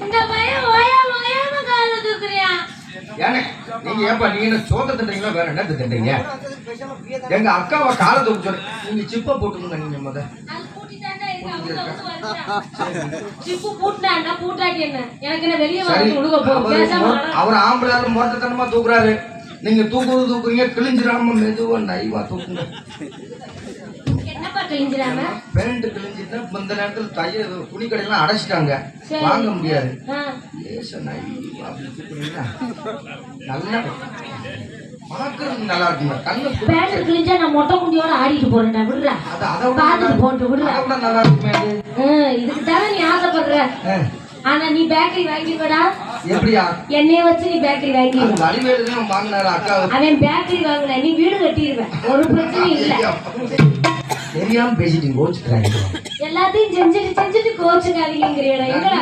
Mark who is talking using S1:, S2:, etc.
S1: இந்த பையன் ஓயாம ஓயாம கால தூக்குறியா?
S2: ஏனே நீங்க ஏப்பா நீங்க என்ன சோத்த தின்றீங்களா வேற என்ன தின்றீங்க? எங்க அக்காவை கால தூக்க சொல்லி நீங்க சிப்ப போட்டுங்க நீங்க முத.
S1: அது பூட்டிட்டாண்டா இருக்கு அவங்க சிப்பு பூட்டாண்டா பூட்டாட்டி என்ன? எனக்கு என்ன வெளிய வந்து உடுக போ. பேசாம
S2: அவர் ஆம்பளையால மொரட்டத்தனமா தூக்குறாரு. நீங்க தூக்குறீங்க கிழிஞ்சிராம மெதுவா நைவா தூக்குங்க.
S1: என்னப்பா கிழிஞ்சிராம?
S2: பேண்ட் கிழிஞ்சிட்டா இந்த நேரத்துல தைய துணி கடையெல்லாம் அடைச்சிட்டாங்க. வாங்க முடியாது. லேசா நைவா அப்படி தூக்குறீங்களா? நல்லா பாக்குறது நல்லா இருக்குங்க. கண்ணு
S1: பேண்ட் கிழிஞ்சா நான் மொட்டை குண்டியோட ஆடிட்டு போறேன்டா விடுறா.
S2: அத
S1: பாத்து போட்டு விடுறா.
S2: அத நல்லா இருக்குமே.
S1: இதுக்கு தான நீ ஆசைப்படுற. ஆனா நீ பேக்கரி வாங்கிடுவடா.
S2: எப்படியா?
S1: என்னைய வச்சு நீ பேக்கரி வாங்கி.
S2: அது வடிவேலு தான் வாங்குனாரு அக்கா.
S1: அவன் பேக்கரி வாங்குன நீ வீடு கட்டிடுவ. ஒரு பிரச்சனை இல்ல.
S2: தெரியாம பேசிட்டீங்க கோச்சுக்கிறாங்க.
S1: எல்லாத்தையும் செஞ்சுட்டு கோச்சுக்காதீங்கங்கறீங்களா?